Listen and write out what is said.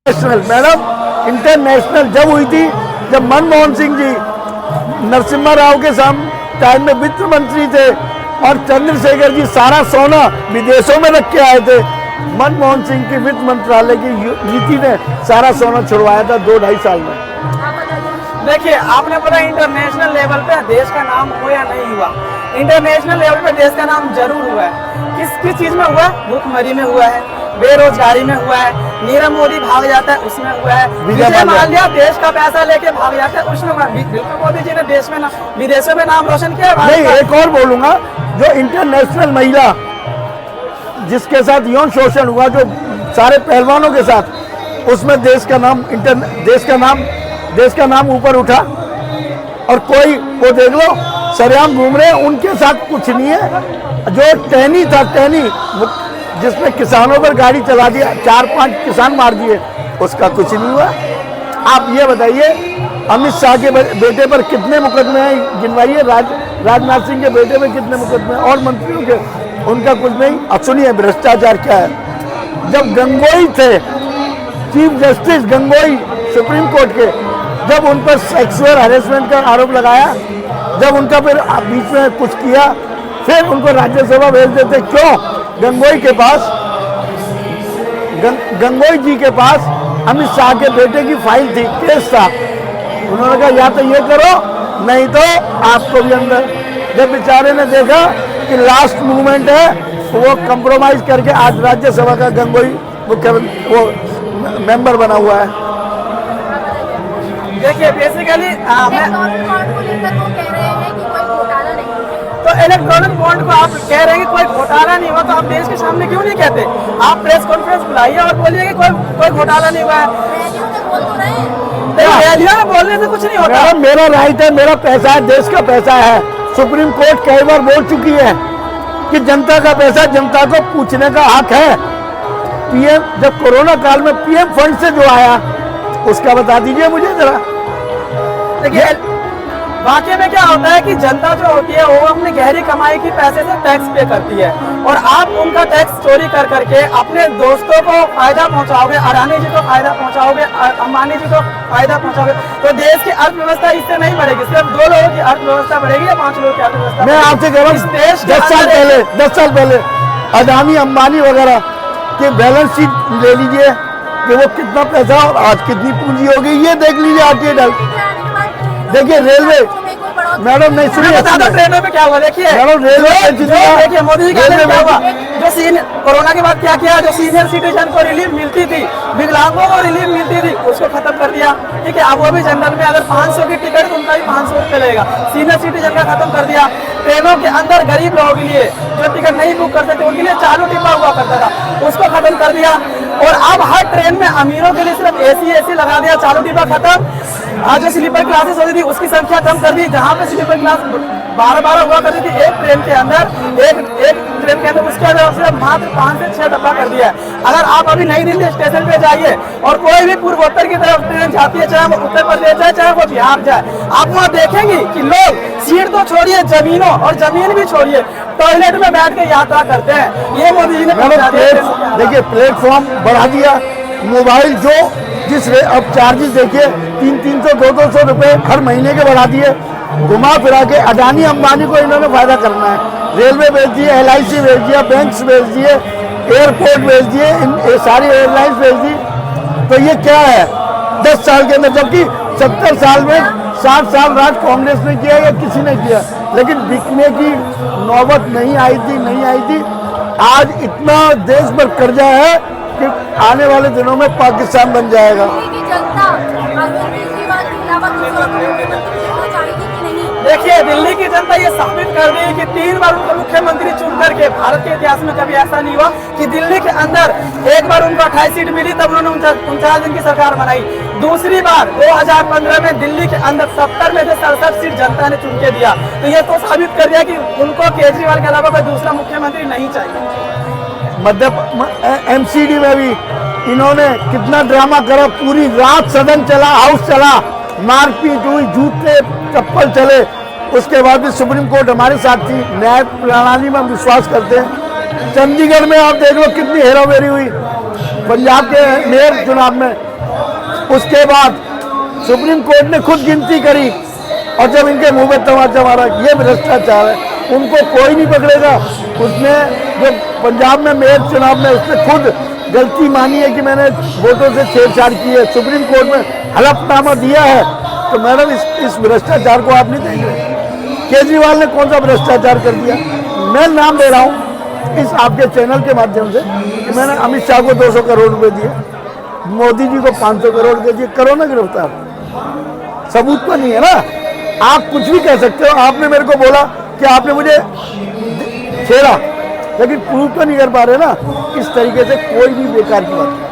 National madam international जब हुई थी, जब मनमोहन सिंह जी नरसिम्हा राव के टाइम में वित्त मंत्री थे और चंद्रशेखर जी सारा सोना विदेशों में रख के आए थे। मनमोहन सिंह की वित्त मंत्रालय की नीति ने सारा सोना छुड़वाया था 2-2.5 साल में। देखिए, आपने बोला इंटरनेशनल लेवल पे देश का नाम हुआ या नहीं हुआ। इंटरनेशनल लेवल पे देश का नाम जरूर हुआ है। किस चीज में हुआ है? भूखमरी में हुआ है, बेरोजगारी में हुआ है, नीरव मोदी भाग जाता है उसमें हुआ है, विजय माल्या देश का पैसा लेके भाग जाता है उसमें हुआ। बिल्कुल मोदी जी ने देश में विदेशों में नाम रोशन किया। नहीं, एक और बोलूंगा, जो इंटरनेशनल महिला जिसके साथ यौन शोषण हुआ, जो सारे पहलवानों के साथ, उसमें देश का नाम ऊपर उठा। और कोई वो देख लो सरेआम घूम रहे हैं, उनके साथ कुछ नहीं है। जो टहनी था, टहनी जिसमें किसानों पर गाड़ी चला दिया, 4-5 किसान मार दिए, उसका कुछ नहीं हुआ। आप ये बताइए, अमित शाह के बेटे पर कितने मुकदमे हैं गिनवाइए, राजनाथ सिंह के बेटे पर कितने मुकदमे हैं, और मंत्रियों के, उनका कुछ नहीं। अब सुनिए भ्रष्टाचार क्या है। जब गंगोई थे, chief justice Gangohi supreme court के, जब उन पर सेक्सुअल हैरेसमेंट का आरोप लगाया, जब उनका फिर बीच में कुछ किया, फिर उनको राज्यसभा भेज देते। क्यों? गंगोई के पास, गंगोई जी के पास अमित शाह के बेटे की फाइल थी, केस था। उन्होंने कहा या तो ये करो, नहीं तो आपको भी अंदर। जब बेचारे ने देखा कि लास्ट मूवमेंट है, तो वो कंप्रोमाइज करके आज राज्यसभा का गंगोई मुख्यमंत्री वो मेंबर बना हुआ है। देखिए बेसिकली तो इलेक्ट्रॉनिक बॉन्ड को आप कह रहे हैं कि कोई घोटाला नहीं हुआ, तो आप देश के सामने क्यों नहीं कहते? आप प्रेस कॉन्फ्रेंस बुलाइए और बोलिए कि कोई घोटाला नहीं हुआ है। रैलियों में बोलने से कुछ नहीं होता। मेरा राइट है, मेरा पैसा है, देश का पैसा है। सुप्रीम कोर्ट कई बार बोल चुकी है कि जनता का पैसा जनता को पूछने का हक है। पीएम, जब कोरोना काल में पीएम फंड से जो आया, उसका बता दीजिए मुझे जरा। देखिए वाकई में क्या होता है कि जनता जो होती है वो अपनी गहरी कमाई की पैसे से टैक्स पे करती है, और आप उनका टैक्स चोरी कर करके अपने दोस्तों को फायदा पहुंचाओगे, अडानी जी को फायदा पहुंचाओगे, अंबानी जी को फायदा पहुंचाओगे, तो देश की अर्थव्यवस्था इससे नहीं बढ़ेगी। सिर्फ 2 लोगों की अर्थव्यवस्था बढ़ेगी या 5 लोगों की अर्थव्यवस्था? मैं आपसे कह रहा हूँ, 10 साल पहले अडानी अंबानी वगैरह के बैलेंस शीट ले लीजिए कि वो कितना पैसा और आज कितनी पूंजी हो गई, ये देख लीजिए। आरटीआई देखिए, रेलवे मैडम नहीं सुनिए, बता दो ट्रेनों में क्या हुआ। देखिए मैडम, रेलवे देखिए मोदी जी का क्या हुआ, जो कोरोना के बाद क्या किया, जो सीनियर सिटीजन को रिलीफ मिलती थी, विकलांगों को रिलीफ मिलती थी, उसको खत्म कर दिया। ठीक है, अब वो भी जनरल में अगर 500 की टिकट, उनका भी 500 रुपये लगेगा। सीनियर सिटीजन का खत्म कर दिया। ट्रेनों के अंदर गरीब लोगों के लिए जो टिकट नहीं बुक करते थे, उनके लिए चालू डिब्बा हुआ करता था, उसको खत्म कर दिया। और अब हर ट्रेन में अमीरों के लिए सिर्फ एसी लगा दिया, चालू डिब्बा खत्म। आज जो स्लीपर क्लासेस होती थी उसकी संख्या कम कर दी। जहाँ पे स्लीपर क्लास 12 हुआ करती थी एक ट्रेन के अंदर, उसके अंदर सिर्फ मात्र 5 से 6 डब्बा कर दिया है। अगर आप अभी नई दिल्ली स्टेशन पे जाइए और कोई भी पूर्वोत्तर की तरफ ट्रेन जाती है, चाहे वो उत्तर प्रदेश जाए चाहे वो बिहार जाए, आप वहाँ देखेंगे कि लोग सीट तो छोड़िए, जमीनों और जमीन भी छोड़िए, टॉयलेट में बैठ के यात्रा करते हैं। ये मोदी जी ने देखिए प्लेटफॉर्म बढ़ा दिया। मोबाइल जो अब चार्जेस देखिए 300 200 रुपए हर महीने के बढ़ा दिए। घुमा फिरा के अडानी अंबानी को इन्होंने फायदा करना है। रेलवे भेज दिए, LIC भेज दिया, बैंक्स भेज दिए, एयरपोर्ट भेज दिए, सारी एयरलाइंस भेज दी। तो ये क्या है 10 साल के अंदर, जबकि 70 साल में 60 साल राज कांग्रेस ने किया या किसी ने किया, लेकिन बिकने की नौबत नहीं आई थी। आज इतना देश भर कर्जा है कि आने वाले दिनों में पाकिस्तान बन जाएगा। देखिए दिल्ली की जनता ये साबित कर रही है कि 3 बार उनको मुख्यमंत्री चुन करके, भारत के इतिहास में कभी ऐसा नहीं हुआ कि दिल्ली के अंदर एक बार उनको 28 सीट मिली, तब उन्होंने 49 दिन की सरकार बनाई। दूसरी बार 2015 में दिल्ली के अंदर 70 में से 67 सीट जनता ने चुन के दिया। तो ये तो साबित कर दिया कि उनको केजरीवाल के अलावा कोई दूसरा मुख्यमंत्री नहीं चाहिए। मध्य MCD में भी इन्होंने कितना ड्रामा करा, पूरी रात सदन चला, हाउस चला, मारपीट हुई, जूते चप्पल चले। उसके बाद भी सुप्रीम कोर्ट हमारे साथ थी। न्याय प्रणाली में हम विश्वास करते हैं। चंडीगढ़ में आप देख लो कितनी हेराफेरी हुई। पंजाब के मेयर चुनाव में उसके बाद सुप्रीम कोर्ट ने खुद गिनती करी और जब इनके मुंह में तमाचा मारा, ये भ्रष्टाचार है, उनको कोई नहीं पकड़ेगा। उसने जो पंजाब में मेयर चुनाव में उसने खुद गलती मानी है कि मैंने वोटों से छेड़छाड़ की है, सुप्रीम कोर्ट में हलफनामा दिया है। तो मैडम इस भ्रष्टाचार को आप नहीं देख रहे। केजरीवाल ने कौन सा भ्रष्टाचार कर दिया? मैं नाम दे रहा हूँ इस आपके चैनल के माध्यम से कि मैंने अमित शाह को 200 करोड़ रुपए दिए, मोदी जी को 500 करोड़ दे दिए, करो ना गिरफ्तार। सबूत तो नहीं है ना। आप कुछ भी कह सकते हो। आपने मेरे को बोला कि आपने मुझे छेड़ा, लेकिन प्रूव तो नहीं कर पा रहे ना। इस तरीके से कोई भी बेकार की बात नहीं।